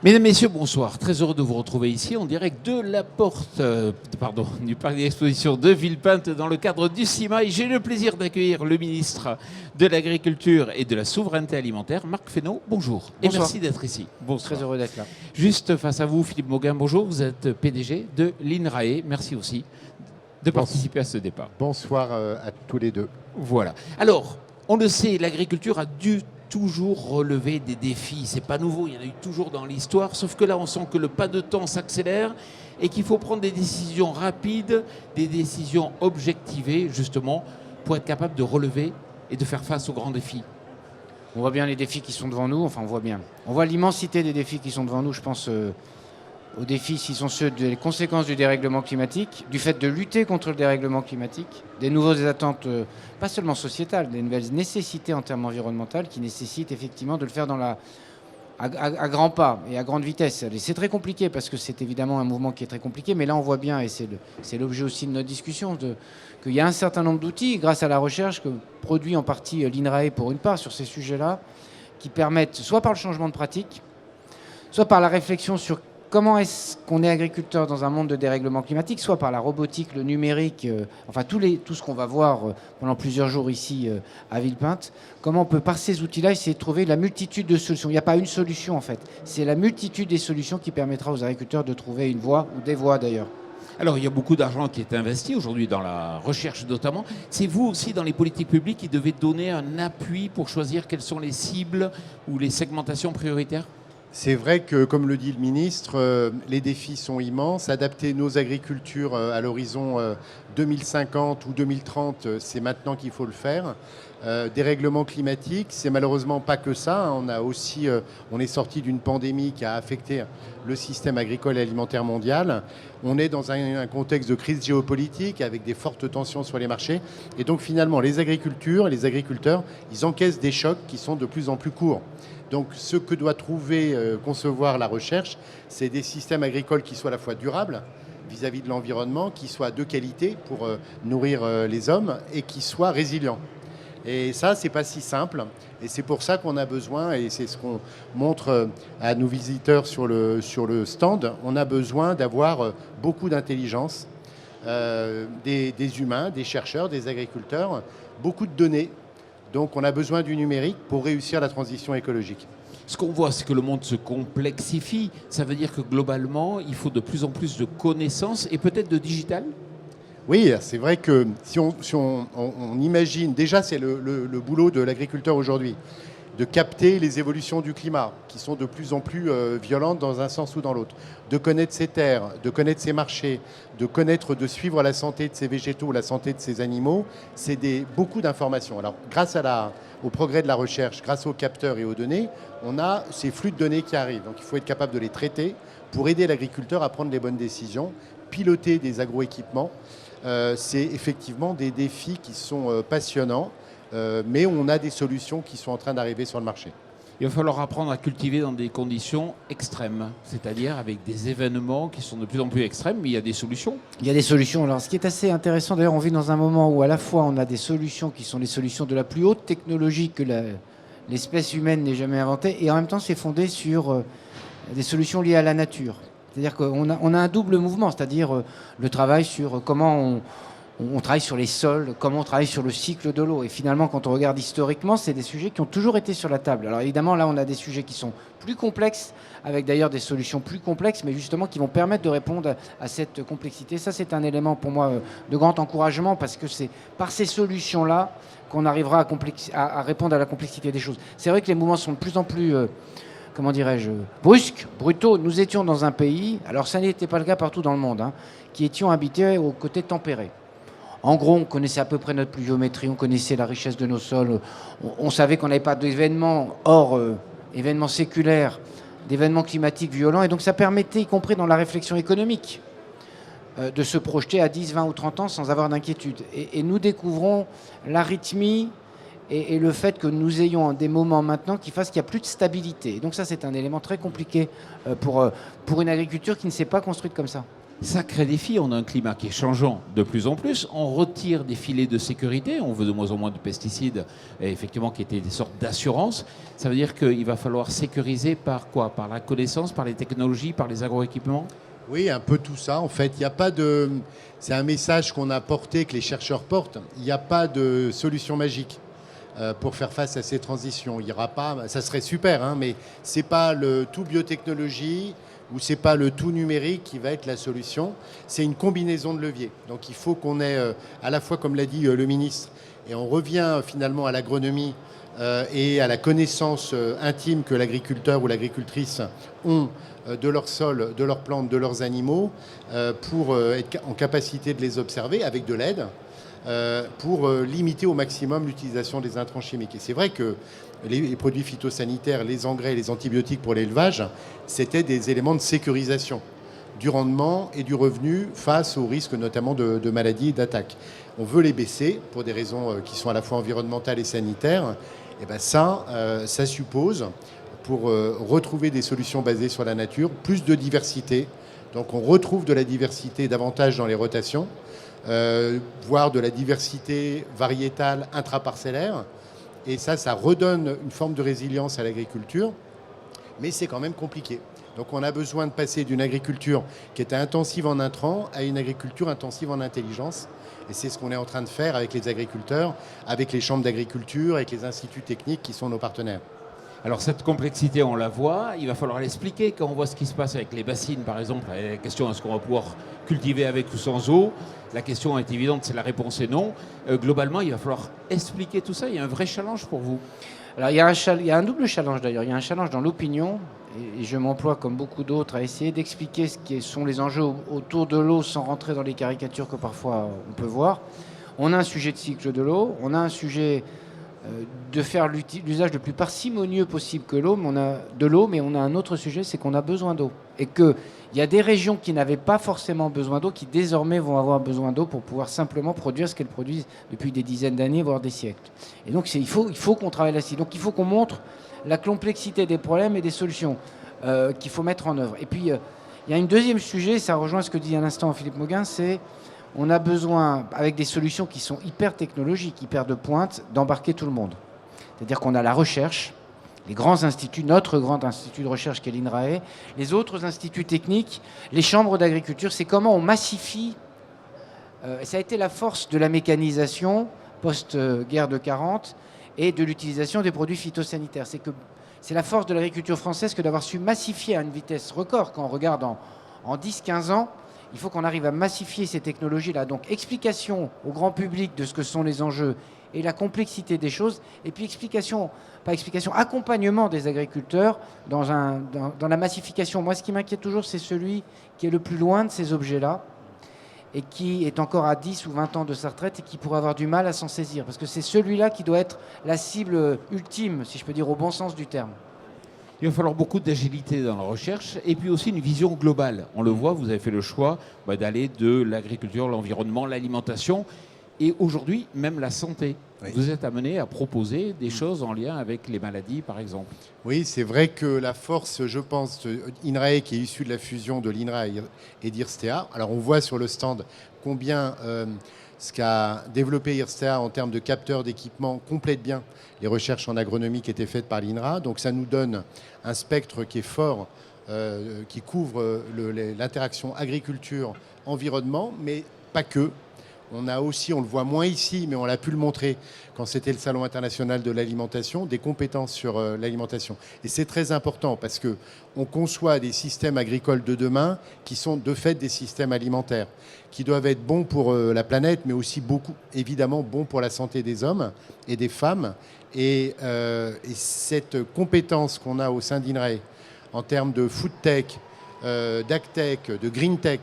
Mesdames, Messieurs, bonsoir. Très heureux de vous retrouver ici en direct de la porte du parc d'exposition de Villepinte dans le cadre du CIMA. Et j'ai le plaisir d'accueillir le ministre de l'Agriculture et de la Souveraineté Alimentaire, Marc Fesneau. Bonjour. Et merci d'être ici. Bonsoir. Très heureux d'être là. Juste face à vous, Philippe Mauguin, bonjour. Vous êtes PDG de l'INRAE. Merci aussi de participer à ce débat. Bonsoir à tous les deux. Voilà. Alors, on le sait, l'agriculture a dû toujours relever des défis. C'est pas nouveau, il y en a eu toujours dans l'histoire, sauf que là, on sent que le pas de temps s'accélère et qu'il faut prendre des décisions rapides, des décisions objectivées, justement, pour être capable de relever et de faire face aux grands défis. On voit bien les défis qui sont devant nous, enfin on voit bien. On voit l'immensité des défis qui sont devant nous, je pense aux défis qui sont ceux des conséquences du dérèglement climatique, du fait de lutter contre le dérèglement climatique, des nouvelles attentes, pas seulement sociétales, des nouvelles nécessités en termes environnementaux qui nécessitent effectivement de le faire à grands pas et à grande vitesse. Et c'est très compliqué parce que c'est évidemment un mouvement qui est très compliqué, mais là on voit bien, et c'est l'objet aussi de notre discussion, qu'il y a un certain nombre d'outils, grâce à la recherche que produit en partie l'INRAE pour une part sur ces sujets-là, qui permettent, soit par le changement de pratique, soit par la réflexion sur comment est-ce qu'on est agriculteur dans un monde de dérèglement climatique, soit par la robotique, le numérique, enfin tout ce qu'on va voir pendant plusieurs jours ici à Villepinte, comment on peut par ces outils-là essayer de trouver la multitude de solutions. Il n'y a pas une solution en fait, c'est la multitude des solutions qui permettra aux agriculteurs de trouver une voie, ou des voies d'ailleurs. Alors, il y a beaucoup d'argent qui est investi aujourd'hui dans la recherche notamment. C'est vous aussi, dans les politiques publiques, qui devez donner un appui pour choisir quelles sont les cibles ou les segmentations prioritaires ? C'est vrai que, comme le dit le ministre, les défis sont immenses. Adapter nos agricultures à l'horizon 2050 ou 2030, c'est maintenant qu'il faut le faire. Dérèglement climatique, c'est malheureusement pas que ça. On est sorti d'une pandémie qui a affecté le système agricole et alimentaire mondial. On est dans un contexte de crise géopolitique avec des fortes tensions sur les marchés. Et donc finalement, les agricultures et les agriculteurs, ils encaissent des chocs qui sont de plus en plus courts. Donc ce que doit concevoir la recherche, c'est des systèmes agricoles qui soient à la fois durables vis-à-vis de l'environnement, qui soient de qualité pour nourrir les hommes et qui soient résilients. Et ça, c'est pas si simple. Et c'est pour ça qu'on a besoin, et c'est ce qu'on montre à nos visiteurs sur le stand, on a besoin d'avoir beaucoup d'intelligence, des humains, des chercheurs, des agriculteurs, beaucoup de données. Donc on a besoin du numérique pour réussir la transition écologique. Ce qu'on voit, c'est que le monde se complexifie. Ça veut dire que globalement, il faut de plus en plus de connaissances et peut-être de digital ? Oui, c'est vrai que si on imagine, déjà c'est le boulot de l'agriculteur aujourd'hui, de capter les évolutions du climat, qui sont de plus en plus violentes dans un sens ou dans l'autre, de connaître ses terres, de connaître ses marchés, de suivre la santé de ses végétaux, la santé de ses animaux, c'est beaucoup d'informations. Alors, grâce au progrès de la recherche, grâce aux capteurs et aux données, on a ces flux de données qui arrivent. Donc, il faut être capable de les traiter pour aider l'agriculteur à prendre les bonnes décisions, piloter des agroéquipements. C'est effectivement des défis qui sont passionnants. Mais on a des solutions qui sont en train d'arriver sur le marché. Il va falloir apprendre à cultiver dans des conditions extrêmes, c'est-à-dire avec des événements qui sont de plus en plus extrêmes, mais il y a des solutions. Il y a des solutions. Alors, ce qui est assez intéressant, d'ailleurs, on vit dans un moment où à la fois on a des solutions qui sont les solutions de la plus haute technologie que l'espèce humaine n'ait jamais inventée, et en même temps c'est fondé sur des solutions liées à la nature. C'est-à-dire qu'on a un double mouvement, c'est-à-dire le travail sur comment on travaille sur les sols, comment on travaille sur le cycle de l'eau. Et finalement, quand on regarde historiquement, c'est des sujets qui ont toujours été sur la table. Alors évidemment, là, on a des sujets qui sont plus complexes, avec d'ailleurs des solutions plus complexes, mais justement qui vont permettre de répondre à cette complexité. Ça, c'est un élément pour moi de grand encouragement, parce que c'est par ces solutions-là qu'on arrivera à répondre à la complexité des choses. C'est vrai que les mouvements sont de plus en plus... brusques, brutaux. Nous étions dans un pays, alors ça n'était pas le cas partout dans le monde, qui étions habités au côté tempéré. En gros, on connaissait à peu près notre pluviométrie, on connaissait la richesse de nos sols, on savait qu'on n'avait pas d'événements hors événements séculaires, d'événements climatiques violents, et donc ça permettait, y compris dans la réflexion économique, de se projeter à 10, 20 ou 30 ans sans avoir d'inquiétude. Et nous découvrons l'arythmie et le fait que nous ayons des moments maintenant qui fassent qu'il n'y a plus de stabilité. Et donc ça, c'est un élément très compliqué pour une agriculture qui ne s'est pas construite comme ça. Sacré défi, on a un climat qui est changeant de plus en plus, on retire des filets de sécurité, on veut de moins en moins de pesticides, et effectivement qui étaient des sortes d'assurance. Ça veut dire qu'il va falloir sécuriser par quoi? Par la connaissance, par les technologies, par les agroéquipements? Oui, un peu tout ça. En fait, il n'y a pas de... C'est un message qu'on a porté, que les chercheurs portent. Il n'y a pas de solution magique pour faire face à ces transitions. Il y aura pas... Ça serait super, hein, mais ce n'est pas le tout biotechnologie ou ce n'est pas le tout numérique qui va être la solution. C'est une combinaison de leviers. Donc il faut qu'on ait à la fois, comme l'a dit le ministre, et on revient finalement à l'agronomie et à la connaissance intime que l'agriculteur ou l'agricultrice ont de leur sol, de leurs plantes, de leurs animaux, pour être en capacité de les observer avec de l'aide, pour limiter au maximum l'utilisation des intrants chimiques. Et c'est vrai que les produits phytosanitaires, les engrais, les antibiotiques pour l'élevage, c'était des éléments de sécurisation du rendement et du revenu face aux risques notamment de maladies et d'attaques. On veut les baisser pour des raisons qui sont à la fois environnementales et sanitaires. Et bien ça suppose, pour retrouver des solutions basées sur la nature, plus de diversité. Donc on retrouve de la diversité davantage dans les rotations, voire de la diversité variétale intraparcellaire. Et ça redonne une forme de résilience à l'agriculture, mais c'est quand même compliqué. Donc on a besoin de passer d'une agriculture qui était intensive en intrants à une agriculture intensive en intelligence. Et c'est ce qu'on est en train de faire avec les agriculteurs, avec les chambres d'agriculture, avec les instituts techniques qui sont nos partenaires. Alors cette complexité, on la voit, il va falloir l'expliquer quand on voit ce qui se passe avec les bassines, par exemple. La question, est-ce qu'on va pouvoir cultiver avec ou sans eau? La question est évidente, c'est la réponse est non. Globalement, il va falloir expliquer tout ça. Il y a un vrai challenge pour vous. Alors il y a un double challenge d'ailleurs. Il y a un challenge dans l'opinion, et je m'emploie comme beaucoup d'autres à essayer d'expliquer ce qui sont les enjeux autour de l'eau sans rentrer dans les caricatures que parfois on peut voir. On a un sujet de cycle de l'eau, on a un sujet de faire l'usage le plus parcimonieux possible de l'eau, mais on a un autre sujet, c'est qu'on a besoin d'eau. Et qu'il y a des régions qui n'avaient pas forcément besoin d'eau, qui désormais vont avoir besoin d'eau pour pouvoir simplement produire ce qu'elles produisent depuis des dizaines d'années, voire des siècles. Et donc il faut qu'on travaille là-dessus. Donc il faut qu'on montre la complexité des problèmes et des solutions qu'il faut mettre en œuvre. Et puis il y a un deuxième sujet, ça rejoint ce que dit à l'instant Philippe Mauguin, c'est on a besoin, avec des solutions qui sont hyper technologiques, hyper de pointe, d'embarquer tout le monde. C'est-à-dire qu'on a la recherche, les grands instituts, notre grand institut de recherche qui est l'INRAE, les autres instituts techniques, les chambres d'agriculture, c'est comment on massifie. Ça a été la force de la mécanisation post-guerre de 40 et de l'utilisation des produits phytosanitaires. C'est la force de l'agriculture française que d'avoir su massifier à une vitesse record. Quand on regarde en 10-15 ans, il faut qu'on arrive à massifier ces technologies-là. Donc, explication au grand public de ce que sont les enjeux et la complexité des choses. Et puis, accompagnement des agriculteurs dans la massification. Moi, ce qui m'inquiète toujours, c'est celui qui est le plus loin de ces objets-là et qui est encore à 10 ou 20 ans de sa retraite et qui pourrait avoir du mal à s'en saisir. Parce que c'est celui-là qui doit être la cible ultime, si je peux dire au bon sens du terme. Il va falloir beaucoup d'agilité dans la recherche et puis aussi une vision globale. On le voit, vous avez fait le choix d'aller de l'agriculture, l'environnement, l'alimentation et aujourd'hui même la santé. Oui. Vous êtes amené à proposer des choses en lien avec les maladies, par exemple. Oui, c'est vrai que la force, je pense, INRAE, qui est issue de la fusion de l'INRA et d'IRSTEA, alors on voit sur le stand combien ce qu'a développé IRSTEA en termes de capteurs d'équipement complète bien les recherches en agronomie qui étaient faites par l'INRA. Donc ça nous donne un spectre qui est fort, qui couvre l'interaction agriculture-environnement, mais pas que. On a aussi, on le voit moins ici, mais on l'a pu le montrer quand c'était le Salon international de l'alimentation, des compétences sur l'alimentation. Et c'est très important parce qu'on conçoit des systèmes agricoles de demain qui sont de fait des systèmes alimentaires, qui doivent être bons pour la planète, mais aussi évidemment bons pour la santé des hommes et des femmes. Et cette compétence qu'on a au sein d'INRAE en termes de food tech, d'agtech, de green tech,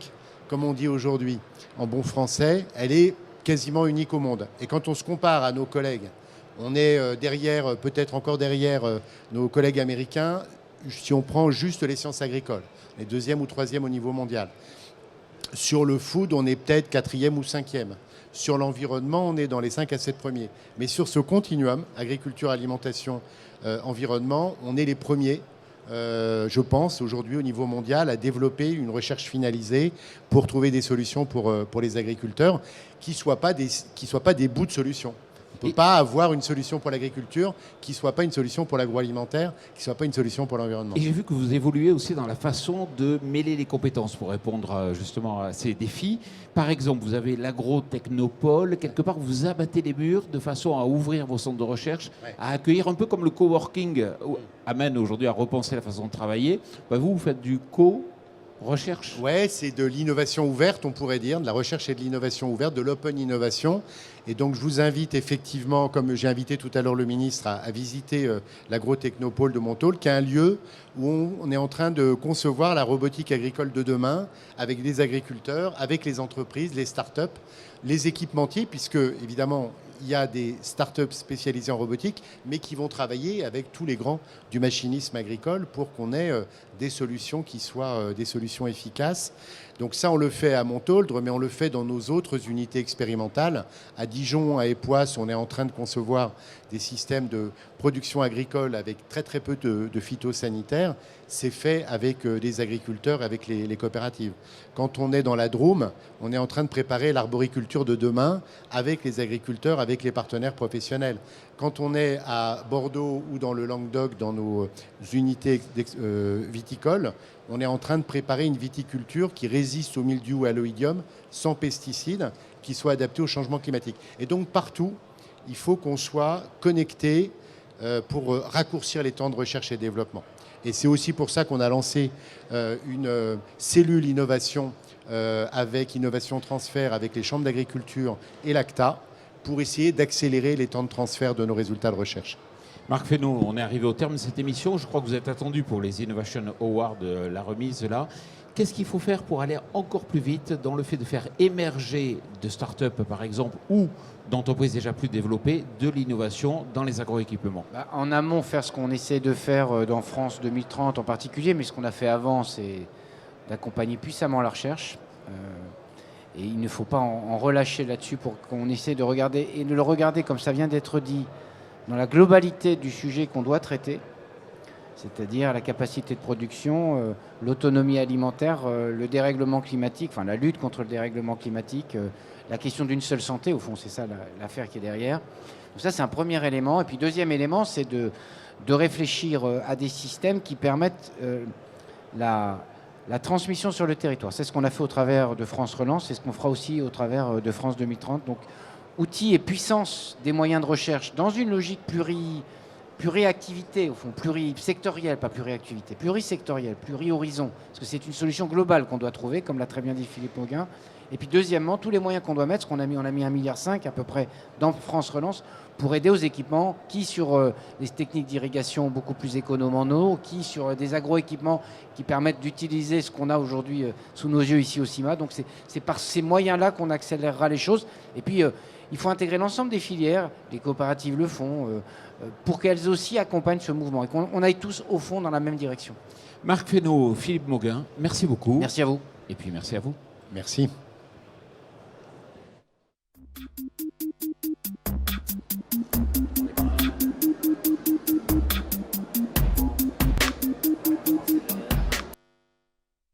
comme on dit aujourd'hui en bon français, elle est quasiment unique au monde. Et quand on se compare à nos collègues, on est peut-être encore derrière nos collègues américains, si on prend juste les sciences agricoles, les 2e ou 3e au niveau mondial. Sur le food, on est peut-être 4e ou 5e. Sur l'environnement, on est dans les 5 à 7 premiers. Mais sur ce continuum, agriculture, alimentation, environnement, on est les premiers je pense, aujourd'hui au niveau mondial, à développer une recherche finalisée pour trouver des solutions pour les agriculteurs qui ne soient pas des bouts de solutions. On ne peut pas avoir une solution pour l'agriculture qui ne soit pas une solution pour l'agroalimentaire, qui ne soit pas une solution pour l'environnement. Et j'ai vu que vous évoluez aussi dans la façon de mêler les compétences pour répondre justement à ces défis. Par exemple, vous avez l'agro-technopole. Quelque part, vous abattez les murs de façon à ouvrir vos centres de recherche, à accueillir un peu comme le coworking amène aujourd'hui à repenser la façon de travailler. Vous faites du recherche. Ouais, c'est de l'innovation ouverte, on pourrait dire, de la recherche et de l'innovation ouverte, de l'open innovation. Et donc, je vous invite effectivement, comme j'ai invité tout à l'heure le ministre, à visiter l'agro-technopole de Montaule, qui est un lieu où on est en train de concevoir la robotique agricole de demain avec les agriculteurs, avec les entreprises, les start-up, les équipementiers, puisque évidemment, il y a des start-up spécialisées en robotique, mais qui vont travailler avec tous les grands du machinisme agricole pour qu'on ait des solutions qui soient des solutions efficaces. Donc ça, on le fait à Montauldre, mais on le fait dans nos autres unités expérimentales. À Dijon, à Époisse, on est en train de concevoir des systèmes de production agricole avec très très peu de phytosanitaires. C'est fait avec les agriculteurs, avec les coopératives. Quand on est dans la Drôme, on est en train de préparer l'arboriculture de demain avec les agriculteurs, avec les partenaires professionnels. Quand on est à Bordeaux ou dans le Languedoc, dans nos unités viticoles, on est en train de préparer une viticulture qui résiste au mildiou et à l'oïdium, sans pesticides, qui soit adaptée au changement climatique. Et donc partout, il faut qu'on soit connecté pour raccourcir les temps de recherche et développement. Et c'est aussi pour ça qu'on a lancé une cellule innovation avec Innovation Transfert, avec les chambres d'agriculture et l'ACTA, pour essayer d'accélérer les temps de transfert de nos résultats de recherche. Marc Fesneau, on est arrivé au terme de cette émission. Je crois que vous êtes attendu pour les Innovation Awards, la remise là. Qu'est-ce qu'il faut faire pour aller encore plus vite dans le fait de faire émerger de start-up, par exemple, ou d'entreprises déjà plus développées, de l'innovation dans les agroéquipements? En amont, faire ce qu'on essaie de faire dans France 2030 en particulier, mais ce qu'on a fait avant, c'est d'accompagner puissamment la recherche. Et il ne faut pas en relâcher là-dessus pour qu'on essaie de regarder, et de le regarder, comme ça vient d'être dit, dans la globalité du sujet qu'on doit traiter, c'est-à-dire la capacité de production, l'autonomie alimentaire, le dérèglement climatique, enfin la lutte contre le dérèglement climatique, la question d'une seule santé, au fond c'est ça l'affaire qui est derrière. Donc ça c'est un premier élément. Et puis deuxième élément, c'est de réfléchir à des systèmes qui permettent la transmission sur le territoire. C'est ce qu'on a fait au travers de France Relance, c'est ce qu'on fera aussi au travers de France 2030. Donc outils et puissance des moyens de recherche dans une logique pluriactivité, au fond, plurisectorielle, pas pluriactivité, plurisectorielle, pluri-horizon, parce que c'est une solution globale qu'on doit trouver, comme l'a très bien dit Philippe Mauguin. Et puis deuxièmement, tous les moyens qu'on doit mettre, on a mis 1,5 milliard à peu près dans France Relance pour aider aux équipements, qui sur les techniques d'irrigation beaucoup plus économes en eau, qui sur des agroéquipements qui permettent d'utiliser ce qu'on a aujourd'hui sous nos yeux ici au CIMA. Donc c'est par ces moyens-là qu'on accélérera les choses. Et puis il faut intégrer l'ensemble des filières, les coopératives le font, pour qu'elles aussi accompagnent ce mouvement et qu'on aille tous au fond dans la même direction. Marc Fesneau, Philippe Mauguin, merci beaucoup. Merci à vous. Et puis merci à vous. Merci.